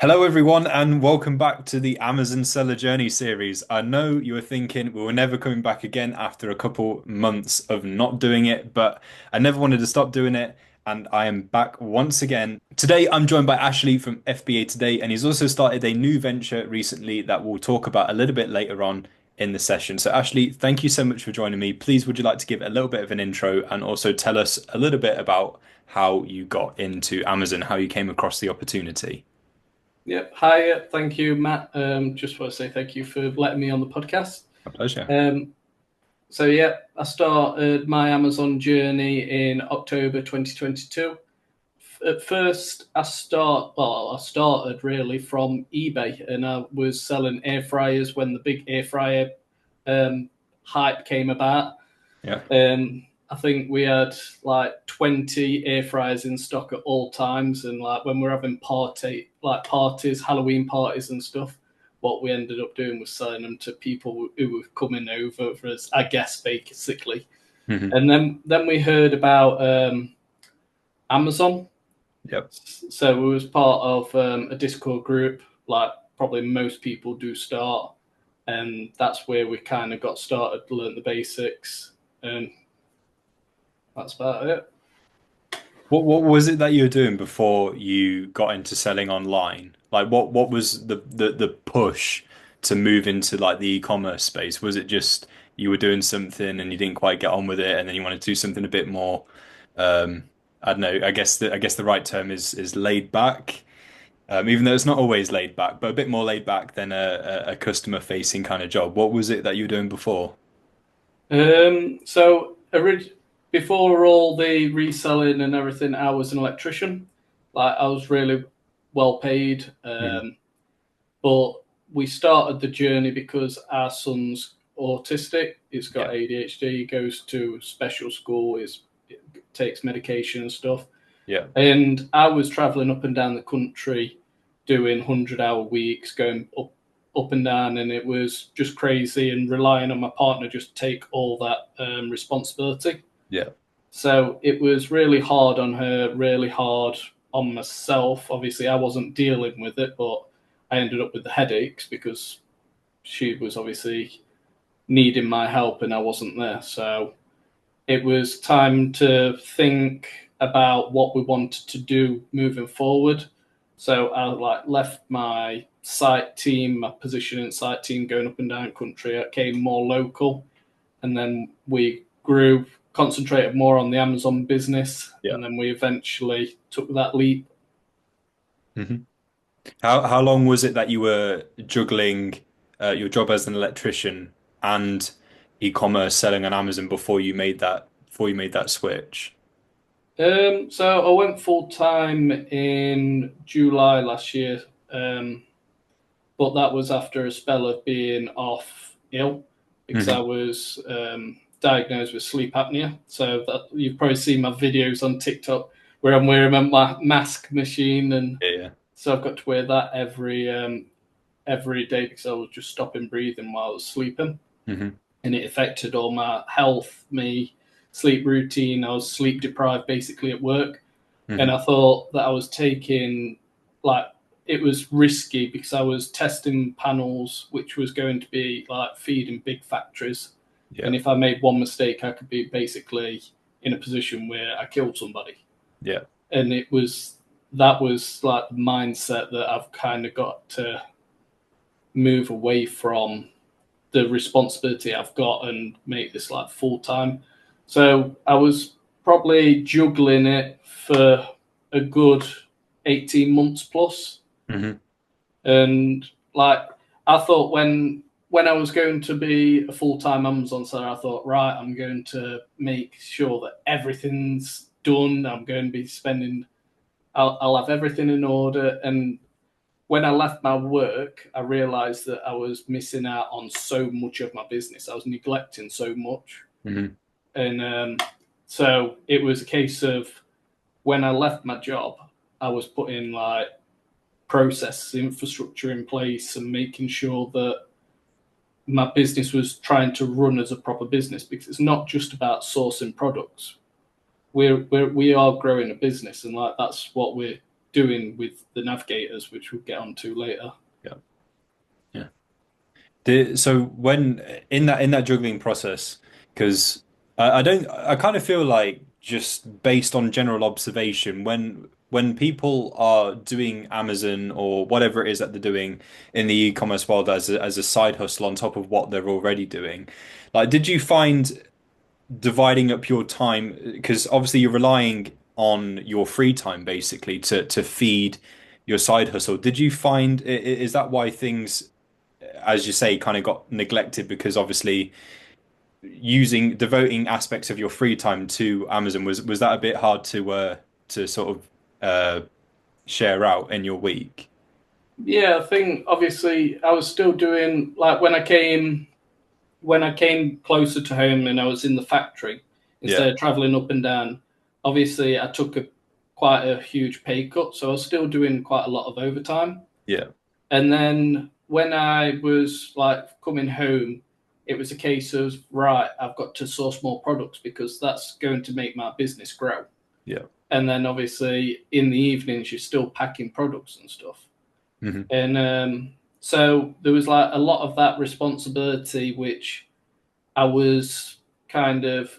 Hello, everyone, and welcome back to the Amazon Seller Journey series. I know you were thinking we were never coming back again after a couple months of not doing it, but I never wanted to stop doing it, and I am back once again. Today, I'm joined by Ashley from FBA Today, and he's also started a new venture recently that we'll talk about a little bit later on in the session. So, Ashley, thank you so much for joining me. Please, would you like to give a little bit of an intro and also tell us a little bit about how you got into Amazon, how you came across the opportunity? Yep. Hi. Thank you, Matt. Just want to say thank you for letting me on the podcast. My pleasure. So I started my Amazon journey in October 2022. At first, I started really from eBay, and I was selling air fryers when the big air fryer hype came about. Yeah. I think we had like 20 air fryers in stock at all times, and like when we're having parties, Halloween parties and stuff, what we ended up doing was selling them to people who were coming over for us, I guess, basically. Hmm. And then we heard about Amazon. Yep. So we was part of a Discord group, like probably most people do start, and that's where we kind of got started, learned the basics, and that's about it. What was it that you were doing before you got into selling online? Like what was the push to move into like the e-commerce space? Was it just you were doing something and you didn't quite get on with it and then you wanted to do something a bit more um I don't know, I guess the right term is laid back. Even though it's not always laid back, but a bit more laid back than a customer facing kind of job. What was it that you were doing before? So before all the reselling and everything, I was an electrician. Like I was really well paid, Hmm. but we started the journey because our son's autistic. He's got Yeah. ADHD. He goes to special school. He takes medication and stuff. Yeah. And I was traveling up and down the country, doing 100-hour weeks, going up and down, and it was just crazy. And relying on my partner just to take all that responsibility. Yeah. So it was really hard on her, really hard on myself. Obviously, I wasn't dealing with it, but I ended up with the headaches because she was obviously needing my help and I wasn't there. So it was time to think about what we wanted to do moving forward. So I left my site team, my position in site team, going up and down country. I came more local, and then we grew, concentrated more on the Amazon business, Yeah. and then we eventually took that leap. Hmm. How long was it that you were juggling your job as an electrician and e-commerce selling on Amazon before you made that switch? So I went full time in July last year, um, but that was after a spell of being off ill because I Hmm. was diagnosed with sleep apnea. So that you've probably seen my videos on TikTok where I'm wearing my mask machine, and Yeah. so I've got to wear that every day because I was just stopping breathing while I was sleeping, Hmm. and it affected all my health, me sleep routine. I was sleep deprived basically at work, and Hmm. I thought that I was taking like it was risky because I was testing panels which was going to be like feeding big factories, Yeah. and if I made one mistake, I could be basically in a position where I killed somebody. Yeah. And that was like the mindset that I've kind of got to move away from the responsibility I've got and make this like full time. So I was probably juggling it for a good 18 months plus. Hmm. And like I thought when I was going to be a full time Amazon seller, I thought, right, I'm going to make sure that everything's done. I'm going to be spending I'll have everything in order. And when I left my work, I realized that I was missing out on so much of my business. I was neglecting so much. Hmm. And so it was a case of when I left my job, I was putting like process infrastructure in place and making sure that my business was trying to run as a proper business, because it's not just about sourcing products. We are growing a business, and like that's what we're doing with the Navigators, which we'll get onto later. Yeah. Yeah. So when in that juggling process, because I kind of feel like just based on general observation, when people are doing Amazon or whatever it is that they're doing in the e-commerce world as a side hustle on top of what they're already doing, like did you find dividing up your time, because obviously you're relying on your free time basically to feed your side hustle. Did you find is that why things, as you say, kind of got neglected because obviously devoting aspects of your free time to Amazon was that a bit hard to sort of share out in your week? Yeah, I think obviously I was still doing like when I came closer to home and I was in the factory Yeah, instead of traveling up and down. Obviously, I took quite a huge pay cut, so I was still doing quite a lot of overtime. yeah, And then when I was like coming home, it was a case of right, I've got to source more products because that's going to make my business grow. yeah. And then obviously in the evenings, you're still packing products and stuff. Hmm. And so there was like a lot of that responsibility, which I was kind of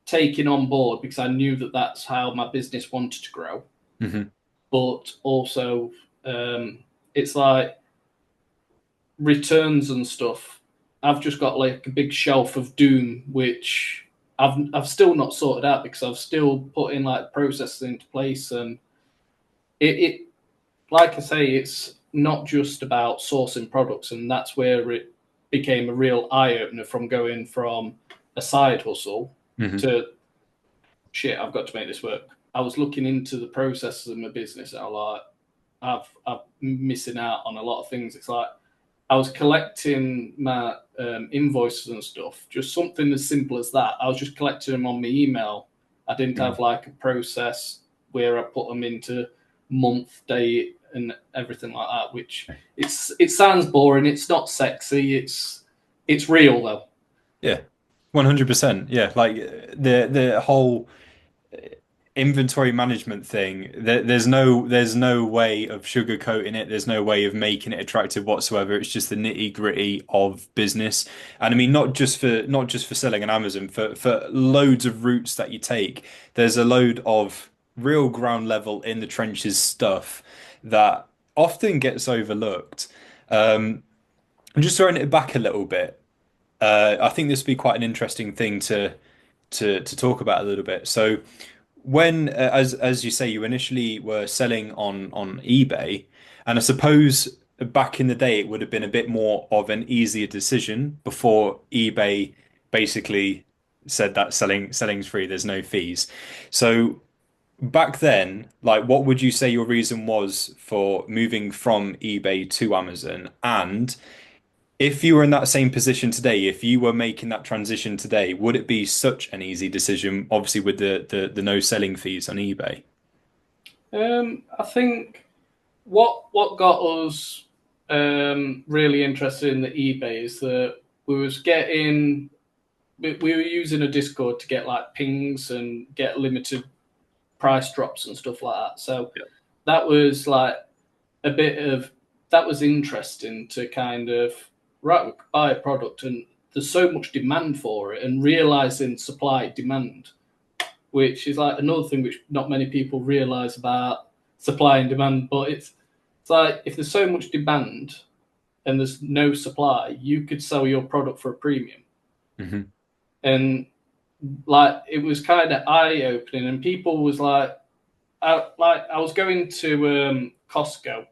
taking on board because I knew that that's how my business wanted to grow. Hmm. But also, it's like returns and stuff. I've just got like a big shelf of doom, which I've still not sorted out because I've still put in like processes into place, and it like I say, it's not just about sourcing products, and that's where it became a real eye opener from going from a side hustle Hmm. to shit. I've got to make this work. I was looking into the processes of my business, and I'm missing out on a lot of things. It's like I was collecting my invoices and stuff, just something as simple as that. I was just collecting them on my email. I didn't have like a process where I put them into month, date, and everything like that. Which it sounds boring. It's not sexy. It's real though. Yeah, 100%. Yeah, like the whole inventory management thing, there's no way of sugarcoating it. There's no way of making it attractive whatsoever. It's just the nitty-gritty of business. And I mean, not just for selling on Amazon, for loads of routes that you take, there's a load of real ground level in the trenches stuff that often gets overlooked. I'm just throwing it back a little bit. I think this would be quite an interesting thing to talk about a little bit. So when as you say you initially were selling on eBay, and I suppose back in the day it would have been a bit more of an easier decision before eBay basically said that selling's free, there's no fees. So back then, like what would you say your reason was for moving from eBay to Amazon? And if you were in that same position today, if you were making that transition today, would it be such an easy decision, obviously with the no selling fees on eBay? I think what got us really interested in the eBay is that we were using a Discord to get like pings and get limited price drops and stuff like that. So Yeah. that was like a bit of that was interesting to kind of right, we could buy a product and there's so much demand for it, and realizing supply demand, which is like another thing which not many people realize about supply and demand. But it's like if there's so much demand and there's no supply, you could sell your product for a premium. Hmm. And like it was kind of eye opening, and people was I was going to Costco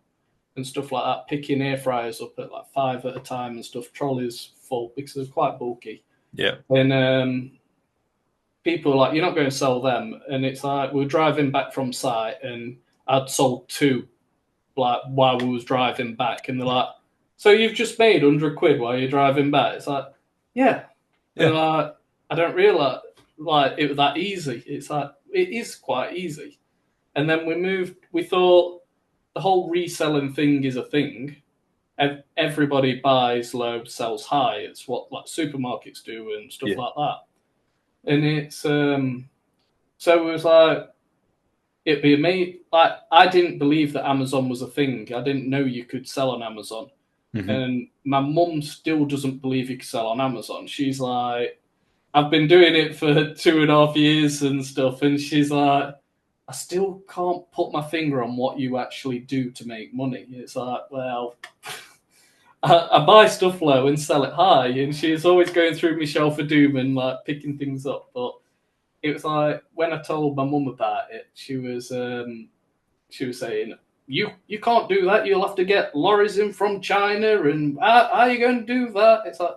and stuff like that, picking air fryers up at like 5 at a time and stuff, trolleys full because they're quite bulky. Yeah. And people were like, "You're not going to sell them," and it's like we were driving back from site, and I'd sold two like while we was driving back, and they're like, "So you've just made £100 while you're driving back?" It's like, "Yeah," and they're Yeah. like, "I don't realize like it was that easy." It's like it is quite easy. And then we thought the whole reselling thing is a thing. Everybody buys low, sells high. It's what like supermarkets do and stuff Yeah. like that. And it's so it was like it'd be amazing. Like, I didn't believe that Amazon was a thing. I didn't know you could sell on Amazon. Hmm. And my mum still doesn't believe you can sell on Amazon. She's like, I've been doing it for 2.5 years and stuff, and she's like, I still can't put my finger on what you actually do to make money. It's like, well, I buy stuff low and sell it high, and she's always going through my shelf of doom and like picking things up. But it was like when I told my mum about it, she was saying, you can't do that. You'll have to get lorries in from China, and how are you going to do that? It's like,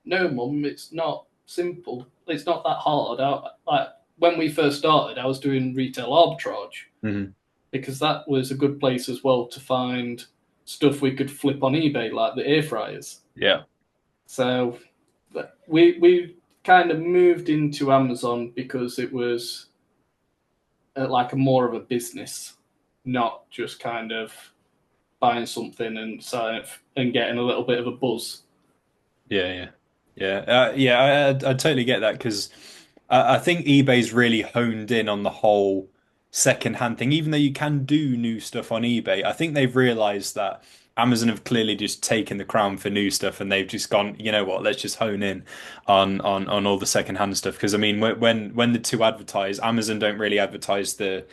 no, mum, it's not simple. It's not that hard. Like when we first started, I was doing retail arbitrage Hmm. because that was a good place as well to find stuff we could flip on eBay, like the air fryers. Yeah. So we kind of moved into Amazon because it was like a more of a business, not just kind of buying something and selling it and getting a little bit of a buzz. Yeah, yeah, yeah, yeah. I totally get that because I think eBay's really honed in on the whole second-hand thing. Even though you can do new stuff on eBay, I think they've realized that Amazon have clearly just taken the crown for new stuff, and they've just gone, you know what? Let's just hone in on all the second-hand stuff. Because I mean, when the two advertise, Amazon don't really advertise the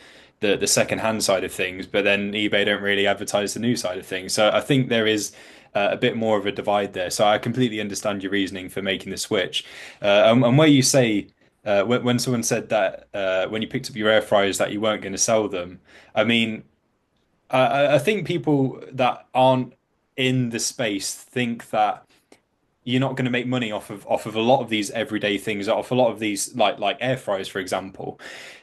second-hand side of things, but then eBay don't really advertise the new side of things. So I think there is a bit more of a divide there. So I completely understand your reasoning for making the switch. And where you say when someone said that when you picked up your air fryers that you weren't going to sell them, I mean, I think people that aren't in the space think that you're not going to make money off of a lot of these everyday things, off a lot of these like air fryers, for example.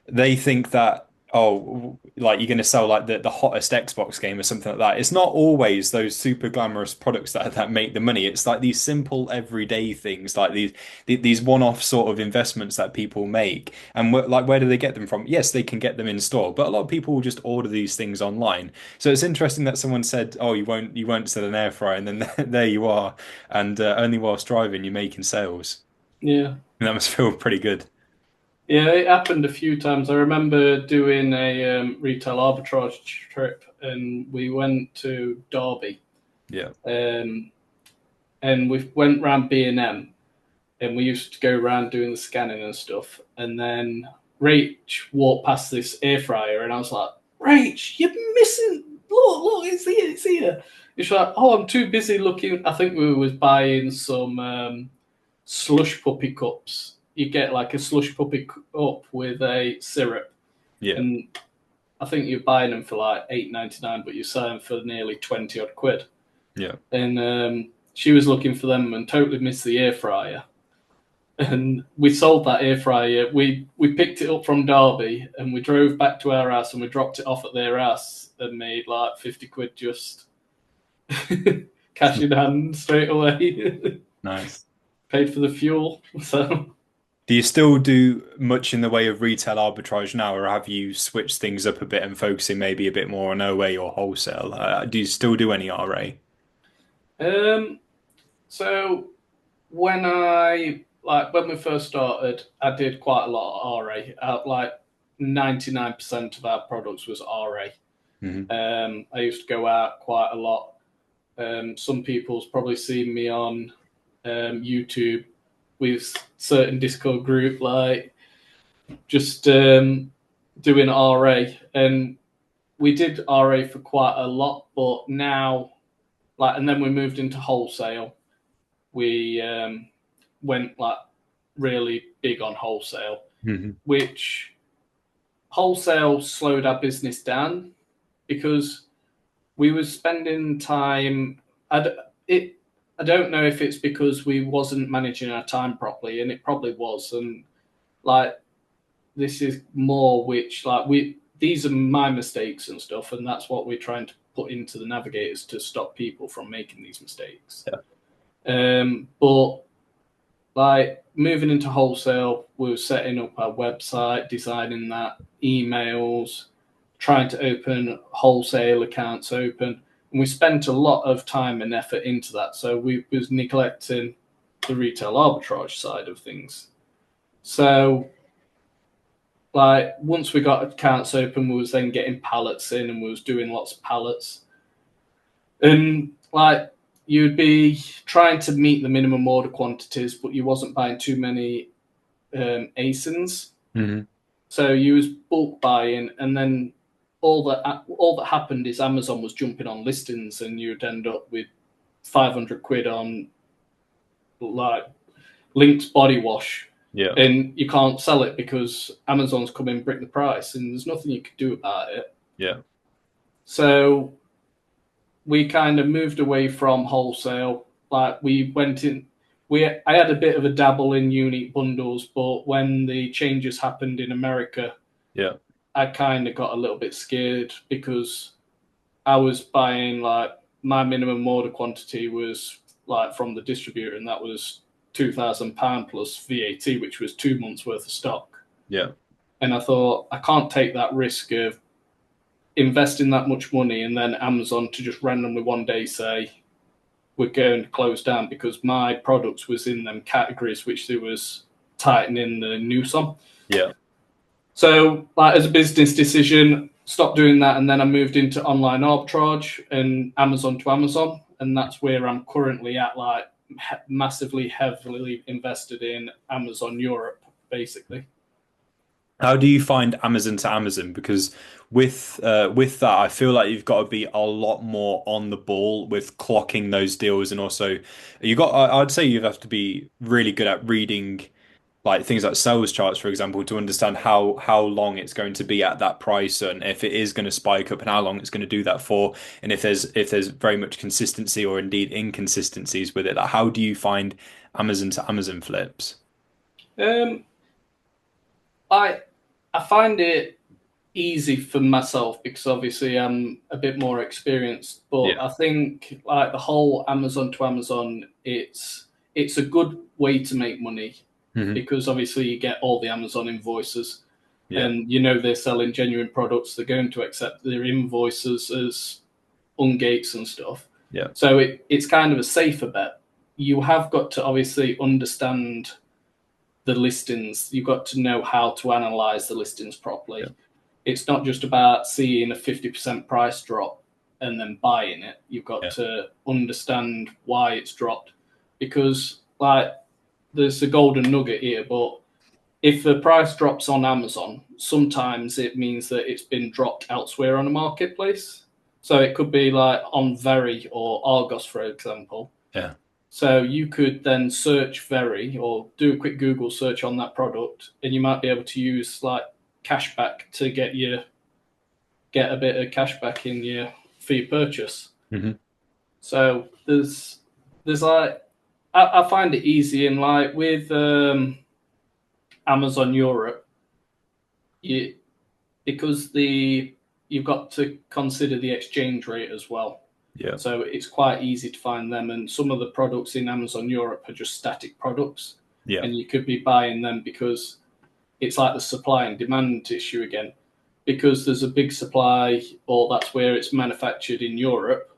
They think that like you're going to sell like the hottest Xbox game or something like that. It's not always those super glamorous products that make the money. It's like these simple everyday things, like these one-off sort of investments that people make. And like where do they get them from? Yes, they can get them in store, but a lot of people will just order these things online. So it's interesting that someone said, "Oh, you won't sell an air fryer," and then there you are, and only whilst driving you're making sales. Yeah. And that must feel pretty good. Yeah, it happened a few times. I remember doing a retail arbitrage trip, and we went to Derby, Yeah. um, and we went round B&M, and we used to go around doing the scanning and stuff. And then Rach walked past this air fryer, and I was like, "Rach, you're missing! Look, it's here, it's here." She's like, "Oh, I'm too busy looking." I think we was buying some slush puppy cups. You get like a slush puppy cup with a syrup, Yeah. and I think you're buying them for like 8.99, but you're selling for nearly 20 odd quid. Yeah. And she was looking for them and totally missed the air fryer. And we sold that air fryer. We picked it up from Derby and we drove back to our house and we dropped it off at their house and made like 50 quid just cash in hand straight away. Nice. Paid for the fuel. So Do you still do much in the way of retail arbitrage now, or have you switched things up a bit and focusing maybe a bit more on OA or wholesale? Do you still do any RA? um so when we first started, I did quite a lot of RA. Like 99% of our products was RA. Hmm. I used to go out quite a lot. Some people's probably seen me on YouTube with certain Discord group, like just doing RA, and we did RA for quite a lot. But now, like, and then we moved into wholesale. We went like really big on wholesale, Hmm. which wholesale slowed our business down because we were spending time. It, I don't know if it's because we wasn't managing our time properly, and it probably was. And like this is more which like we these are my mistakes and stuff, and that's what we're trying to put into the navigators to stop people from making these mistakes. Yeah. But like moving into wholesale, we were setting up our website, designing that, emails, trying to open wholesale accounts open. And we spent a lot of time and effort into that. So we was neglecting the retail arbitrage side of things. So like once we got accounts open, we was then getting pallets in, and we was doing lots of pallets, and like you'd be trying to meet the minimum order quantities, but you wasn't buying too many ASINs. Hmm. So you was bulk buying, and then all that happened is Amazon was jumping on listings, and you'd end up with 500 quid on like Link's body wash, Yeah. and you can't sell it because Amazon's come in brick the price, and there's nothing you can do about it. Yeah. So we kind of moved away from wholesale. Like we went in, I had a bit of a dabble in unique bundles, but when the changes happened in America, Yeah. I kind of got a little bit scared because I was buying like my minimum order quantity was like from the distributor, and that was £2,000 plus VAT, which was 2 months worth of stock. Yeah. And I thought I can't take that risk of investing that much money and then Amazon to just randomly one day say we're going to close down because my products was in them categories which they was tightening the noose on. Yeah. So, like as a business decision, stopped doing that, and then I moved into online arbitrage and Amazon to Amazon, and that's where I'm currently at. Like massively, heavily invested in Amazon Europe, basically. How do you find Amazon to Amazon? Because with that, I feel like you've got to be a lot more on the ball with clocking those deals, and also you got. I'd say you have to be really good at reading like things like sales charts, for example, to understand how long it's going to be at that price, and if it is going to spike up, and how long it's going to do that for, and if there's very much consistency or indeed inconsistencies with it. Like, how do you find Amazon to Amazon flips? Um, I I find it easy for myself because obviously I'm a bit more experienced. But Yeah. I think like the whole Amazon to Amazon, it's a good way to make money Hmm. because obviously you get all the Amazon invoices, Yeah. and you know they're selling genuine products. They're going to accept their invoices as ungates and stuff. Yeah. So it's kind of a safer bet. You have got to obviously understand the listings. You've got to know how to analyze the listings Yeah. properly. It's not just about seeing a 50% price drop and then buying it. You've got Yeah. to understand why it's dropped because, like, there's a golden nugget here, but if the price drops on Amazon, sometimes it means that it's been dropped elsewhere on a marketplace. So it could be like on Very or Argos, for example. Yeah. So you could then search Very or do a quick Google search on that product, and you might be able to use like cashback to get a bit of cashback in your for your purchase. Hmm. So there's like I find it easy, and like with Amazon Europe, you because you've got to consider the exchange rate as well. Yeah. So it's quite easy to find them, and some of the products in Amazon Europe are just static products, Yeah. and you could be buying them because it's like the supply and demand issue again. Because there's a big supply, or that's where it's manufactured in Europe,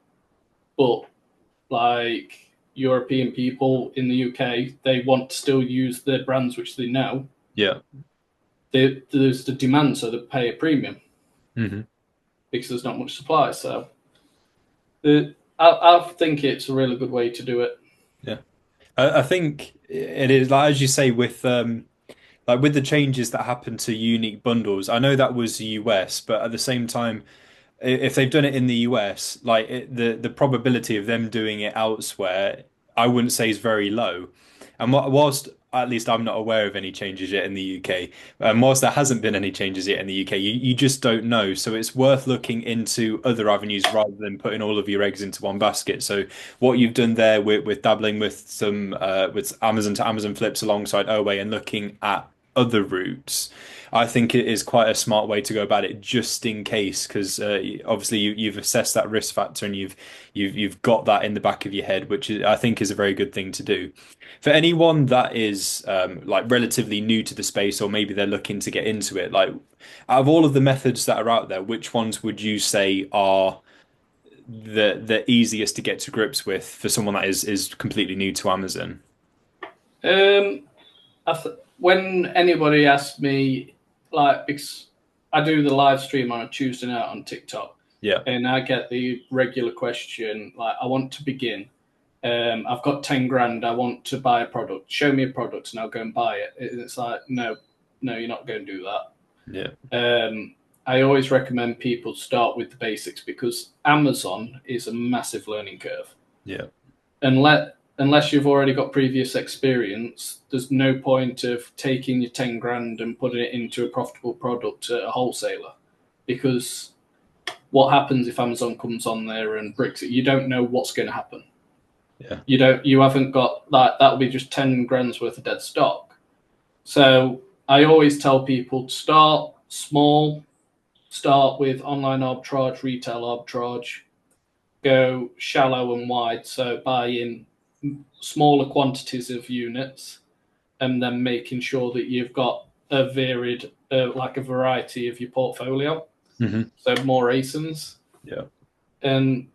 but like European people in the UK, they want to still use their brands which they know. Yeah. There's the demand, so they pay a premium Hmm. because there's not much supply. So I think it's a really good way to do it. Yeah. I think it is like as you say with the changes that happened to unique bundles. I know that was US, but at the same time, if they've done it in the US, like the probability of them doing it elsewhere, I wouldn't say is very low. And whilst at least I'm not aware of any changes yet in the UK, whilst there hasn't been any changes yet in the UK, you just don't know. So it's worth looking into other avenues rather than putting all of your eggs into one basket. So what you've done there with dabbling with some with Amazon to Amazon flips alongside OA and looking at other routes, I think it is quite a smart way to go about it, just in case, because obviously you've assessed that risk factor and you've got that in the back of your head, which I think is a very good thing to do. For anyone that is like relatively new to the space, or maybe they're looking to get into it, like out of all of the methods that are out there, which ones would you say are the easiest to get to grips with for someone that is completely new to Amazon? When anybody asks me, like because I do the live stream on a Tuesday night on TikTok, Yeah. and I get the regular question like, I want to begin. I've got 10 grand. I want to buy a product. Show me a product, and I'll go and buy it. And it's like, no, you're not going to do that. Yeah. I always recommend people start with the basics because Amazon is a massive learning curve. Yeah. Unless you've already got previous experience, there's no point of taking your 10 grand and putting it into a profitable product at a wholesaler, because what happens if Amazon comes on there and bricks it? You don't know what's going to happen. Yeah. You haven't got that. That'll be just 10 grand's worth of dead stock. So I always tell people to start small, start with online arbitrage, retail arbitrage, go shallow and wide. So buy in smaller quantities of units, and then making sure that you've got a varied, like a variety of your portfolio. Mm-hmm. So more ASINs. Yeah. And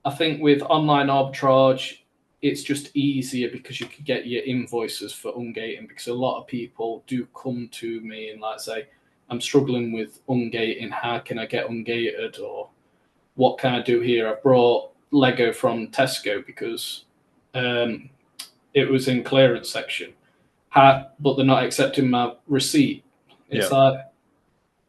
I think with online arbitrage, it's just easier because you can get your invoices for ungating, because a lot of people do come to me and like say, I'm struggling with ungating. How can I get ungated? Or what can I do here? I brought Lego from Tesco because it was in clearance section. But they're not accepting my receipt. It's like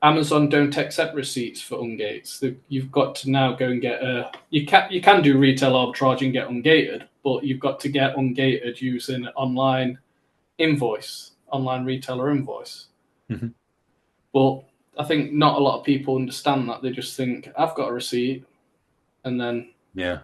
Amazon don't accept receipts for ungates. You've got to now go and get a. You can do retail arbitrage and get ungated, but you've got to get ungated using an online retailer invoice. Mm-hmm. But I think not a lot of people understand that. They just think I've got a receipt, and then Yeah.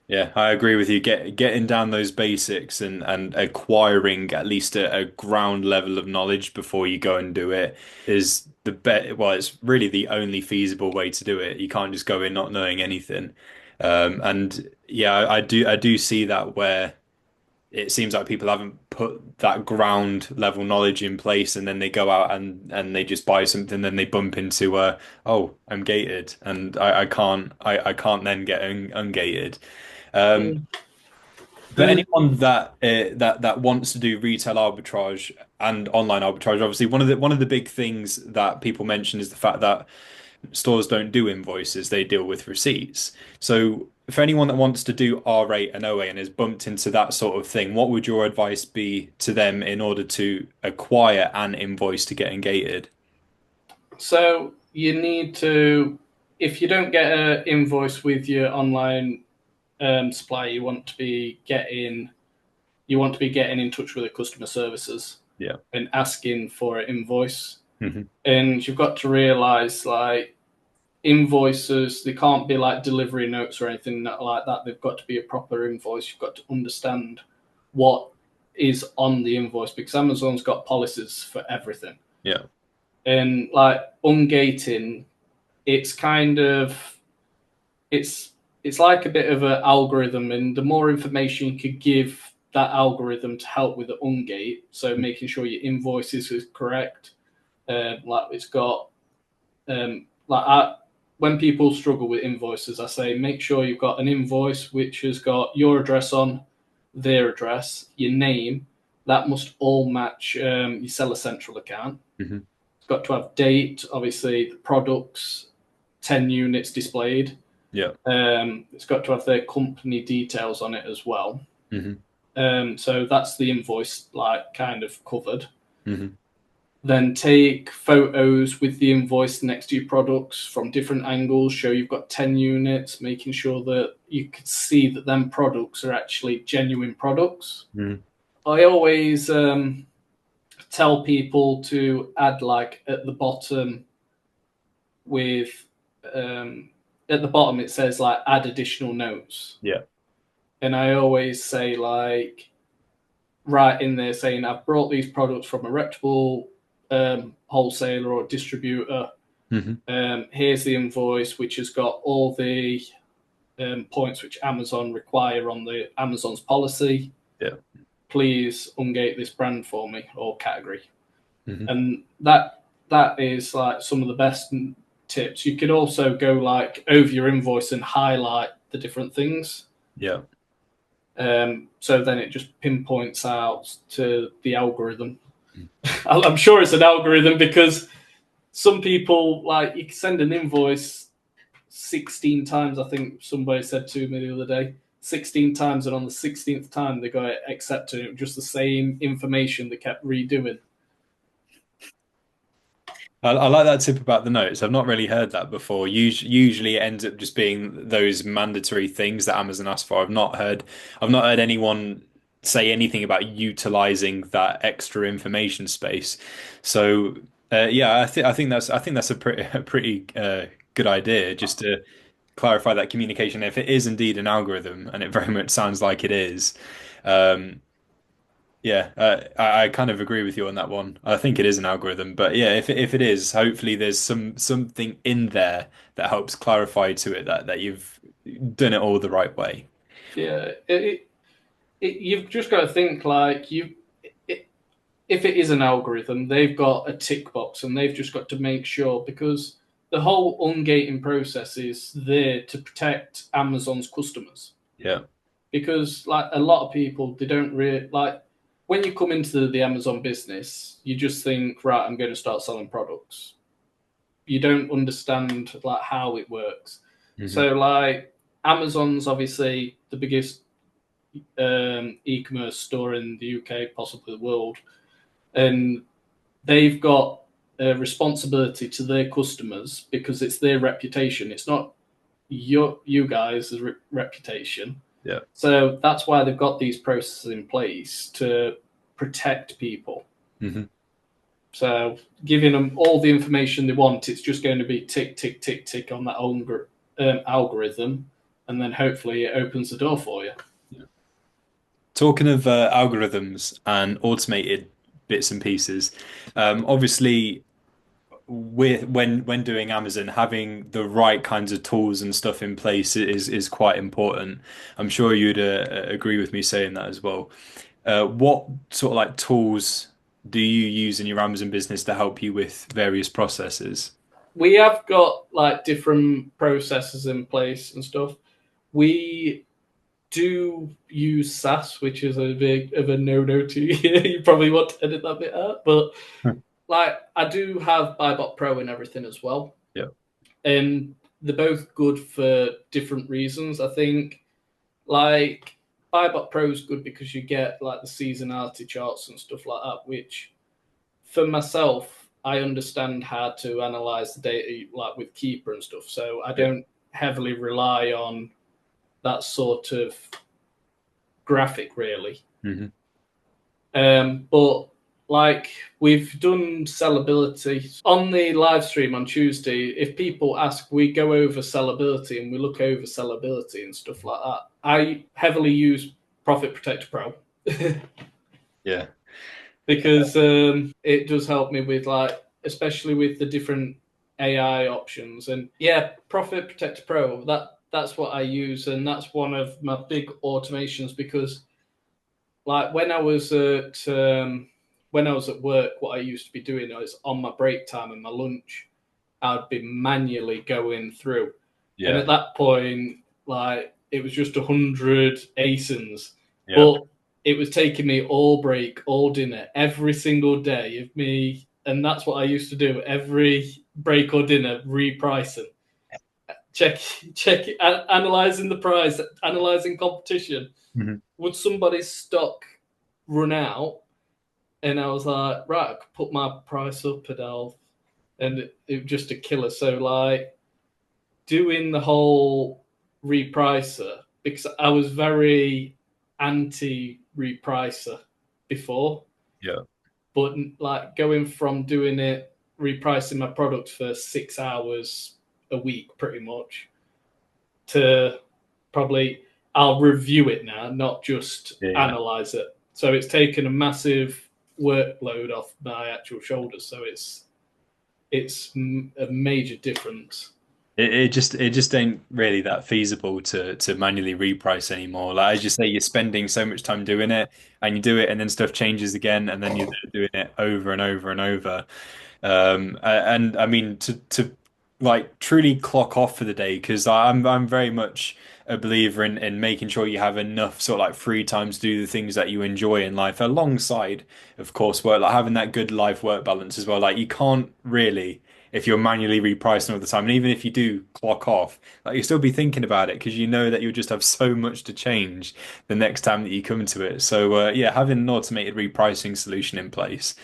Yeah, I agree with you. Getting down those basics and acquiring at least a ground level of knowledge before you go and do it is the bet. Well, it's really the only feasible way to do it. You can't just go in not knowing anything. And yeah, I do see that where it seems like people haven't put that ground level knowledge in place, and then they go out and they just buy something, then they bump into oh, I'm gated, and I can't then get ungated. Um, mm, but anyone that wants to do retail arbitrage and online arbitrage, obviously one of the big things that people mention is the fact that stores don't do invoices, they deal with receipts. So for anyone that wants to do R8 and OA and is bumped into that sort of thing, what would your advice be to them in order to acquire an invoice to get gated? so you need to, if you don't get an invoice with your online supplier, you want to be getting in touch with the customer services Yeah. and asking for an invoice. Hmm. And you've got to realize like invoices, they can't be like delivery notes or anything like that. They've got to be a proper invoice. You've got to understand what is on the invoice, because Amazon's got policies for everything. Yeah. And like ungating, it's kind of it's like a bit of an algorithm, and the more information you could give that algorithm to help with the ungate, so making sure your invoices is correct, like it's got when people struggle with invoices, I say make sure you've got an invoice which has got your address on, their address, your name. That must all match your Seller Central account. Hmm. It's got to have date, obviously the products, 10 units displayed. Yeah. It's got to have their company details on it as well. Hmm. So that's the invoice, like kind of covered. Hmm. Then take photos with the invoice next to your products from different angles. Show you've got 10 units, making sure that you could see that them products are actually genuine products. Hmm. I always tell people to add like at the bottom with at the bottom it says like add additional notes. Yeah. And I always say like right in there saying I've brought these products from a reputable wholesaler or distributor. Hmm. Here's the invoice which has got all the points which Amazon require on the Amazon's policy. Yeah. Please ungate this brand for me or category. Hmm. And that is like some of the best tips. You could also go like over your invoice and highlight the different things. Yeah. So then it just pinpoints out to the algorithm. I'm sure it's an algorithm because some people like you can send an invoice 16 times. I think somebody said to me the other day, 16 times, and on the 16th time they got it accepted. It was just the same information they kept redoing. I like that tip about the notes. I've not really heard that before. Usually, it ends up just being those mandatory things that Amazon asks for. I've not heard anyone say anything about utilizing that extra information space. So, yeah, I think that's a pretty good idea, just to clarify that communication. If it is indeed an algorithm, and it very much sounds like it is, um, yeah, I kind of agree with you on that one. I think it is an algorithm, but yeah, if it is, hopefully there's something in there that helps clarify to it that you've done it all the right way. Yeah, you've just got to think like it, if it is an algorithm, they've got a tick box and they've just got to make sure because the whole ungating process is there to protect Amazon's customers. Yeah, Because like a lot of people, they don't really like when you come into the Amazon business, you just think, right, I'm going to start selling products. You don't understand like how it works. hmm So like Amazon's obviously the biggest e-commerce store in the UK, possibly the world, and they've got a responsibility to their customers because it's their reputation. It's not you guys' reputation. yeah, So that's why they've got these processes in place to protect people. hmm So giving them all the information they want, it's just going to be tick, tick, tick, tick on that algorithm, and then hopefully it opens the door for you. Talking of algorithms and automated bits and pieces, obviously with when doing Amazon, having the right kinds of tools and stuff in place is quite important. I'm sure you'd agree with me saying that as well. What sort of like tools do you use in your Amazon business to help you with various processes? We have got like different processes in place and stuff. We do use SAS, which is a big of a no-no to you. You probably want to edit that bit out, but like I do have BuyBotPro and everything as well, Yeah, and they're both good for different reasons. I think like BuyBotPro is good because you get like the seasonality charts and stuff like that, which for myself I understand how to analyze the data like with Keeper and stuff, so I yeah. don't heavily rely on that sort of graphic really. hmm But like we've done sellability on the live stream on Tuesday. If people ask, we go over sellability and we look over sellability and stuff like that. I heavily use Profit Protector Pro Yeah. because it does help me with like, especially with the different AI options. And yeah, Profit Protector Pro. That's what I use, and that's one of my big automations because like when I was at work, what I used to be doing is on my break time and my lunch, I'd be manually going through, and Yeah. at that point, like it was just 100 ASINs, Yeah. but it was taking me all break, all dinner, every single day of me, and that's what I used to do every break or dinner, repricing, check, check, analyzing the price, analyzing competition. hmm Would somebody's stock run out? And I was like, right, I could put my price up at Elf, and it was just a killer. So like doing the whole repricer because I was very anti repricer before, Yeah. but like going from doing it repricing my product for 6 hours a week pretty much to probably I'll review it now, not just Yeah. analyze it. So it's taken a massive workload off my actual shoulders. So it's a major difference. It just ain't really that feasible to manually reprice anymore. Like as you say, you're spending so much time doing it, and you do it, and then stuff changes again, and then you're doing it over and over and over. And I mean to like truly clock off for the day because I'm very much a believer in making sure you have enough sort of like free time to do the things that you enjoy in life alongside, of course, work, like having that good life work balance as well. Like you can't really, if you're manually repricing all the time, and even if you do clock off, like you'll still be thinking about it because you know that you'll just have so much to change the next time that you come to it. So yeah, having an automated repricing solution in place,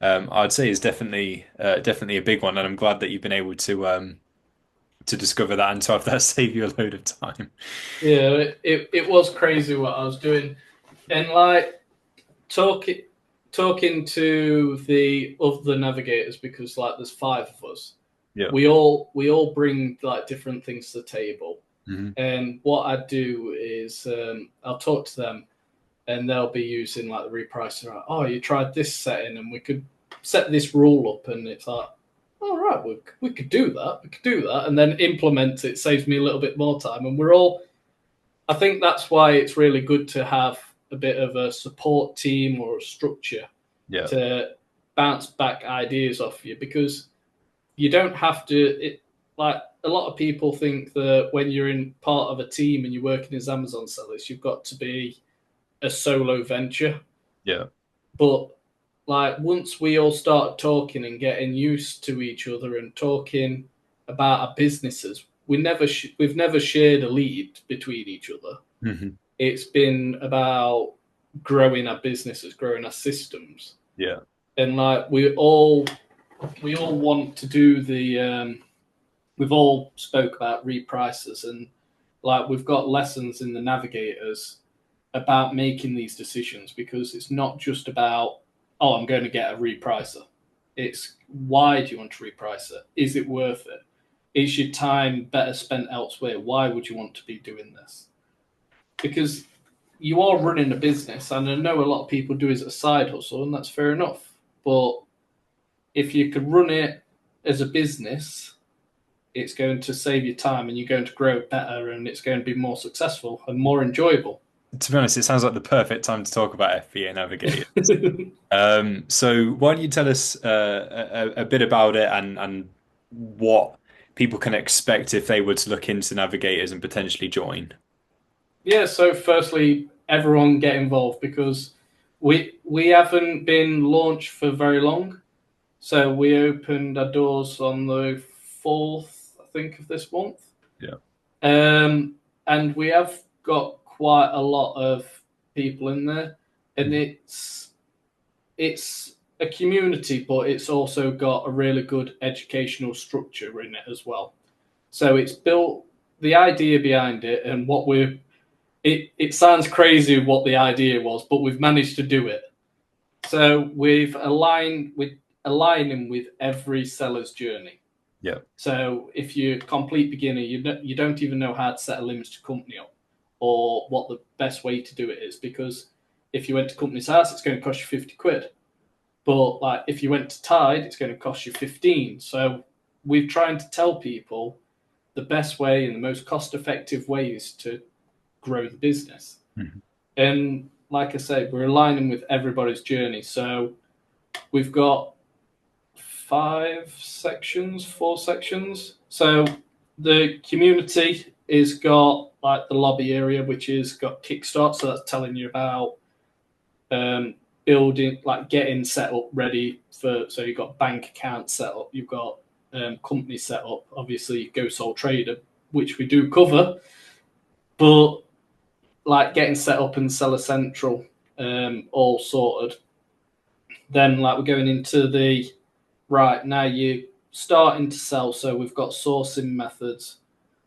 I'd say is definitely a big one, and I'm glad that you've been able to discover that and to have that save you a load of time. Yeah, it was crazy what I was doing, and like talking talking to the other navigators, because like there's five of us. Yeah. We all bring like different things to the table, Hmm. and what I do is I'll talk to them, and they'll be using like the repricer. Like, oh, you tried this setting, and we could set this rule up, and it's like, all right, we could do that. We could do that, and then implement it. Saves me a little bit more time, and we're all. I think that's why it's really good to have a bit of a support team or a structure Yeah. to bounce back ideas off you, because you don't have to. Like a lot of people think that when you're in part of a team and you're working as Amazon sellers, you've got to be a solo venture. Yeah. But like once we all start talking and getting used to each other and talking about our businesses, we've never shared a lead between each other. Hmm. It's been about growing our businesses, growing our systems, Yeah. and like we all want to do the. We've all spoke about reprices, and like we've got lessons in the navigators about making these decisions, because it's not just about, oh, I'm going to get a repricer. It's why do you want to reprice it? Is it worth it? Is your time better spent elsewhere? Why would you want to be doing this? Because you are running a business, and I know a lot of people do it as a side hustle, and that's fair enough. But if you could run it as a business, it's going to save you time, and you're going to grow better, and it's going to be more successful and more enjoyable. To be honest, it sounds like the perfect time to talk about FBA Navigator. So why don't you tell us a bit about it and what people can expect if they were to look into Navigators and potentially join? Yeah, so firstly, everyone get involved, because we haven't been launched for very long. So we opened our doors on the 4th, I think, of this month. Yeah. And we have got quite a lot of people in there, and it's a community, but it's also got a really good educational structure in it as well. So it's built, the idea behind it, and what we're it sounds crazy what the idea was, but we've managed to do it. So we've aligned with aligning with every seller's journey. Yeah. So if you're a complete beginner, you don't even know how to set a limited company up, or what the best way to do it is, because if you went to Company's House, it's going to cost you 50 quid. But like if you went to Tide, it's going to cost you 15. So we're trying to tell people the best way and the most cost effective ways to grow the business. Mhm. And like I say, we're aligning with everybody's journey. So we've got 4 sections. So the community is got like the lobby area, which is got Kickstart. So that's telling you about building, like getting set up ready for. So you've got bank account set up, you've got company set up. Obviously, Go Sole Trader, which we do cover, but like getting set up in Seller Central, all sorted. Then like we're going into the right now. You're starting to sell, so we've got sourcing methods.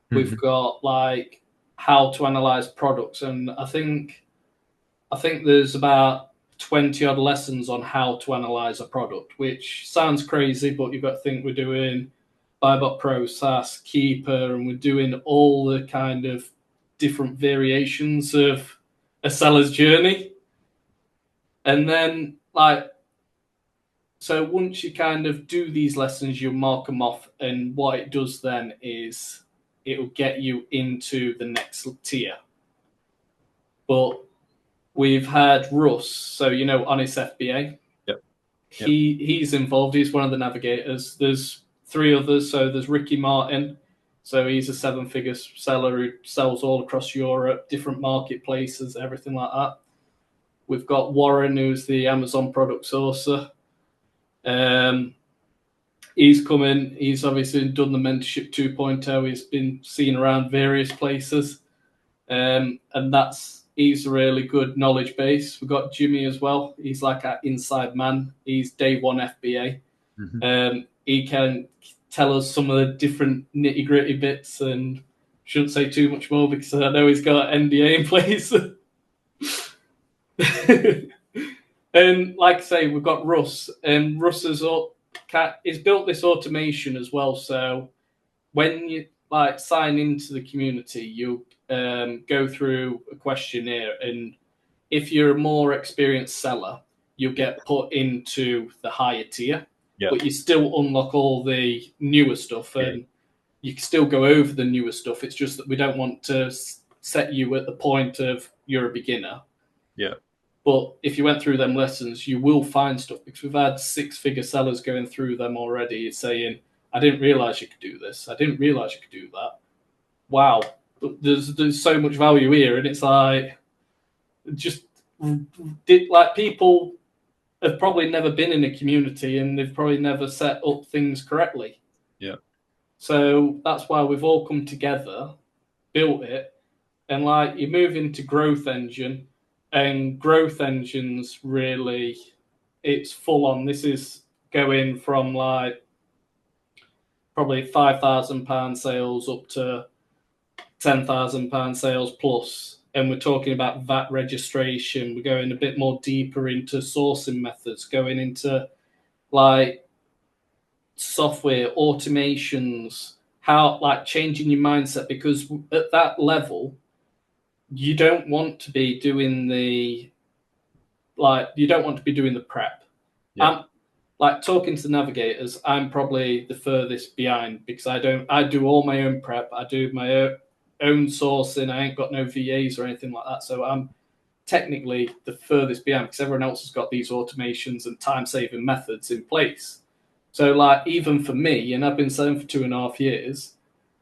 We've Mhm. got like how to analyze products, and I think there's about 20 odd lessons on how to analyze a product, which sounds crazy, but you've got to think we're doing BuyBotPro, SaaS, Keeper, and we're doing all the kind of different variations of a seller's journey. And then, like, so once you kind of do these lessons, you mark them off, and what it does then is it'll get you into the next tier. But we've had Russ, so you know, Honest FBA. Yep. Yep. He's involved. He's one of the navigators. There's three others. So there's Ricky Martin. So he's a seven-figure seller who sells all across Europe, different marketplaces, everything like that. We've got Warren, who's the Amazon product sourcer. Um, he's come in. He's obviously done the mentorship 2.0. He's been seen around various places, and he's a really good knowledge base. We've got Jimmy as well. He's like an inside man. He's day one FBA. Mhm. He can tell us some of the different nitty gritty bits, and shouldn't say too much more because I know he's got NDA in place. And like I say, we've got Russ, and Russ he's built this automation as well. So when you like sign into the community, you go through a questionnaire, and if you're a more experienced seller, you get put into the higher tier, Yeah. but you still unlock all the newer stuff, Yeah. and you can still go over the newer stuff. It's just that we don't want to set you at the point of you're a beginner. Yeah. But if you went through them lessons, you will find stuff because we've had six-figure sellers going through them already saying, I didn't realize you could do this. I didn't realize you could do that. Wow. There's so much value here. And it's like, just like people have probably never been in a community and they've probably never set up things correctly. Yeah. So that's why we've all come together, built it, and like you move into growth engine, and growth engines really, it's full on. This is going from like probably £5,000 sales up to £10,000 sales plus, and we're talking about VAT registration. We're going a bit more deeper into sourcing methods, going into like software automations, how like changing your mindset, because at that level you don't want to be doing the prep. Yeah. I'm like talking to the navigators, I'm probably the furthest behind because I do all my own prep, I do my own sourcing, I ain't got no VAs or anything like that, so I'm technically the furthest behind because everyone else has got these automations and time-saving methods in place. So like even for me, and I've been selling for 2.5 years,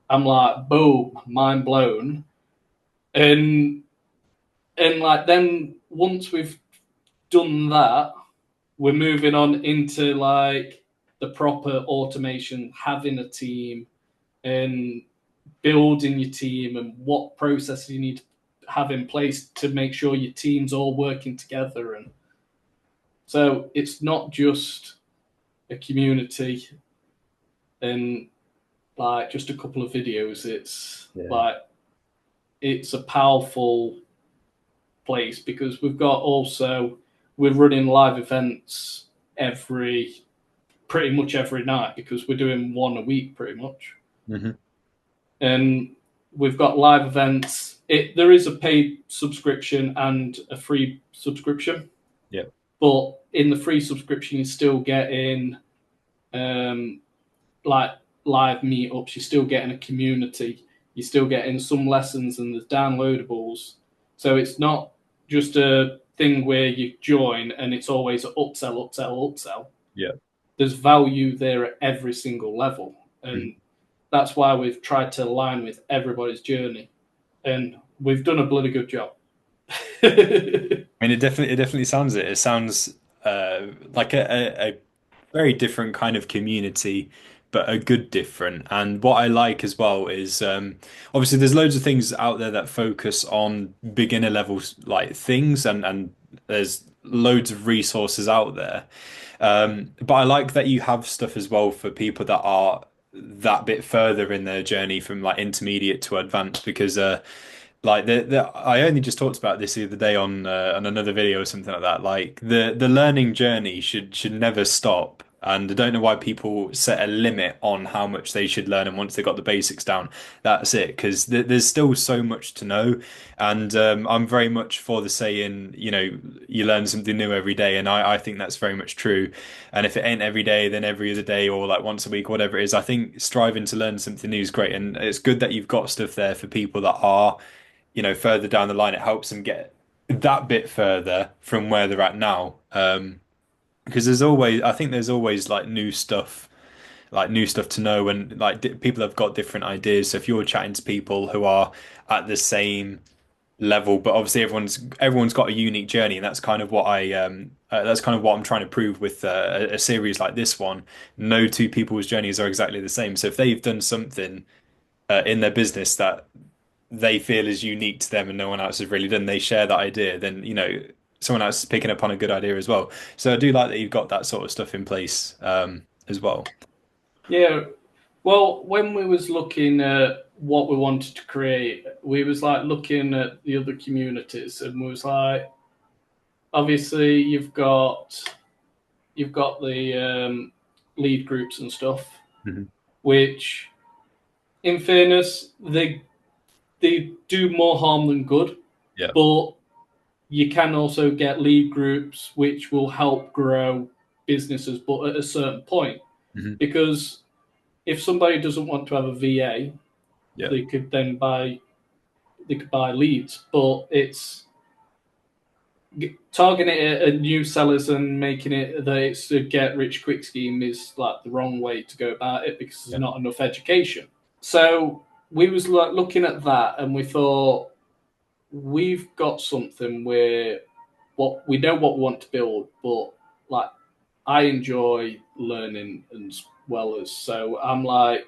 I'm like boom, mind blown. And like then once we've done that, we're moving on into like the proper automation, having a team and building your team and what processes you need to have in place to make sure your team's all working together. And so it's not just a community and like just a couple of videos. It's like it's a powerful place because we're running live events pretty much every night because we're doing one a week pretty much. Mm-hmm. And we've got live events. There is a paid subscription and a free subscription. Yeah. But in the free subscription, you're still getting like live meetups. You're still getting a community. You're still getting some lessons and there's downloadables. So it's not just a thing where you join and it's always an upsell, upsell, upsell. Yeah. There's value there at every single level. And that's why we've tried to align with everybody's journey. And we've done a bloody good job. I mean, it definitely sounds it. It sounds like a very different kind of community, but a good different. And what I like as well is obviously there's loads of things out there that focus on beginner levels like things, and there's loads of resources out there. But I like that you have stuff as well for people that are that bit further in their journey from like intermediate to advanced because like I only just talked about this the other day on another video or something like that. Like the learning journey should never stop. And I don't know why people set a limit on how much they should learn. And once they got the basics down, that's it. Because there's still so much to know. And I'm very much for the saying, you learn something new every day. And I think that's very much true. And if it ain't every day, then every other day or like once a week, whatever it is, I think striving to learn something new is great. And it's good that you've got stuff there for people that are further down the line. It helps them get that bit further from where they're at now. Because I think there's always like new stuff like new stuff to know, and like people have got different ideas. So if you're chatting to people who are at the same level, but obviously everyone's got a unique journey, and that's kind of what I'm trying to prove with a series like this one. No two people's journeys are exactly the same. So if they've done something in their business that they feel is unique to them and no one else has really done, they share that idea, then someone else is picking up on a good idea as well. So I do like that you've got that sort of stuff in place as well. Yeah. Well, when we was looking at what we wanted to create, we was like looking at the other communities, and we was like, obviously you've got the lead groups and stuff, Mhm. which, in fairness, they do more harm than good, Yeah. but you can also get lead groups which will help grow businesses, but at a certain point, Hmm. because if somebody doesn't want to have a VA, Yeah. they could then buy leads, but it's targeting it at new sellers and making it that it's a get rich quick scheme is like the wrong way to go about it because there's Yeah. not enough education. So we was like looking at that and we thought we've got something where what we know what we want to build, but like I enjoy learning as well as so I'm like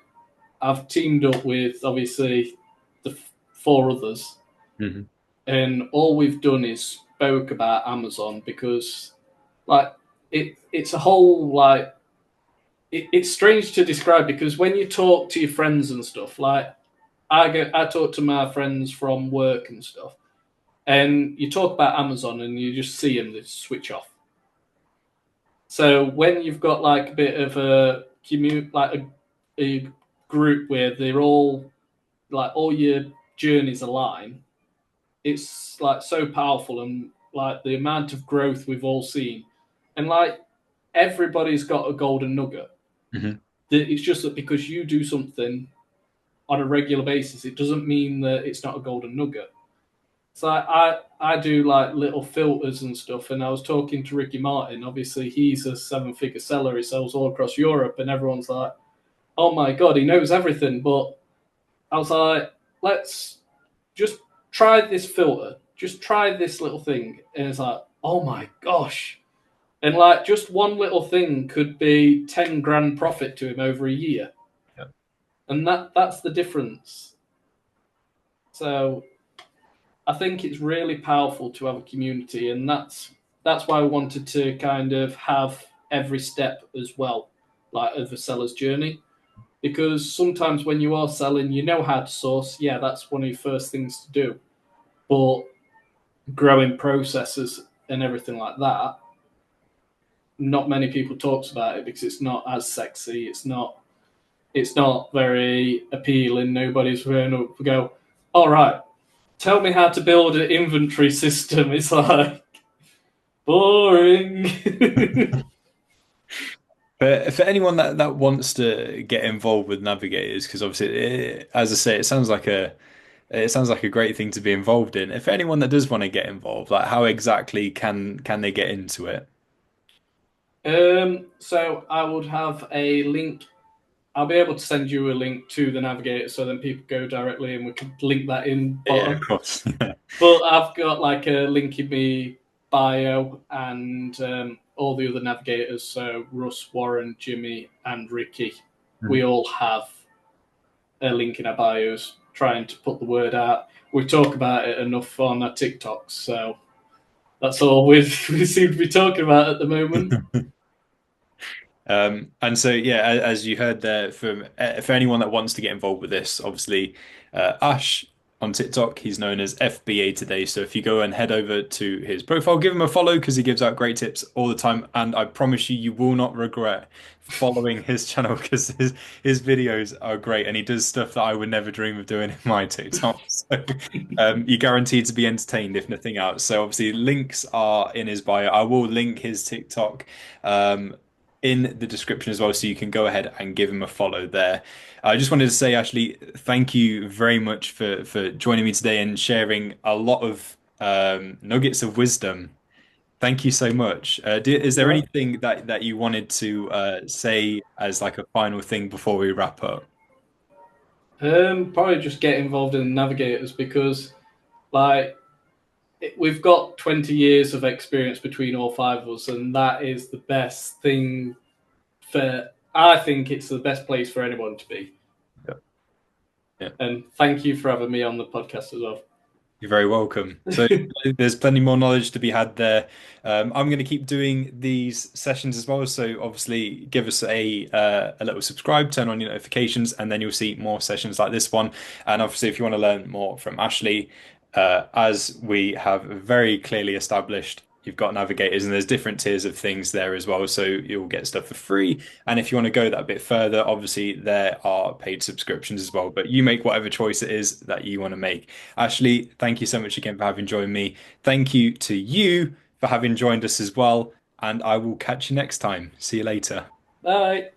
I've teamed up with obviously the four others, Hmm. and all we've done is spoke about Amazon because like it's a whole like it's strange to describe because when you talk to your friends and stuff, like I talk to my friends from work and stuff, and you talk about Amazon and you just see them, they switch off. So when you've got like a bit of a commute, like a group where they're all like all your journeys align, it's like so powerful and like the amount of growth we've all seen, and like everybody's got a golden nugget. Hmm. It's just that because you do something on a regular basis, it doesn't mean that it's not a golden nugget. So I do like little filters and stuff, and I was talking to Ricky Martin. Obviously, he's a seven-figure seller. He sells all across Europe, and everyone's like, "Oh my god, he knows everything." But I was like, "Let's just try this filter. Just try this little thing." And it's like, "Oh my gosh!" And like, just one little thing could be 10 grand profit to him over a year, Yeah. and that's the difference. So I think it's really powerful to have a community, and that's why I wanted to kind of have every step as well, like of the seller's journey. Because sometimes when you are selling, you know how to source. Yeah, that's one of your first things to do. But growing processes and everything like that, not many people talks about it because it's not as sexy. It's not very appealing. Nobody's going to go, all right, tell me how to build an inventory system. It's like boring. But for anyone that wants to get involved with navigators, because obviously, as I say, it sounds like a great thing to be involved in. If anyone that does want to get involved, like how exactly can they get into it? So I would have a link. I'll be able to send you a link to the navigator so then people go directly and we can link that in Yeah, of bottom. course. But I've got like a link in my bio and all the other navigators. So Russ, Warren, Jimmy, and Ricky, we all have a link in our bios trying to put the word out. We talk about it enough on our TikToks, so that's all we seem to be talking about at the moment. And so, yeah, as you heard there, from for anyone that wants to get involved with this, obviously, Ash on TikTok, he's known as FBA Today. So if you go and head over to his profile, give him a follow because he gives out great tips all the time, and I promise you, you will not regret following his channel because his videos are great, and he does stuff that I would never dream of doing in my TikTok. So you're guaranteed to be entertained, if nothing else. So obviously, links are in his bio. I will link his TikTok. Um, in the description as well, so you can go ahead and give him a follow there. I just wanted to say, Ashley, thank you very much for joining me today and sharing a lot of nuggets of wisdom Thank you so much. Is there Right. anything that you wanted to say as like a final thing before we wrap up? Probably just get involved in the navigators because, like, we've got 20 years of experience between all five of us, and that is the best thing for. I think it's the best place for anyone to be. Yeah. Yeah. And thank you for having me on the podcast as well. You're very welcome. So there's plenty more knowledge to be had there. I'm going to keep doing these sessions as well. So obviously, give us a little subscribe, turn on your notifications, and then you'll see more sessions like this one. And obviously, if you want to learn more from Ashley, as we have very clearly established, you've got navigators, and there's different tiers of things there as well. So you'll get stuff for free. And if you want to go that bit further, obviously there are paid subscriptions as well. But you make whatever choice it is that you want to make. Ashley, thank you so much again for having joined me. Thank you to you for having joined us as well. And I will catch you next time. See you later. Bye.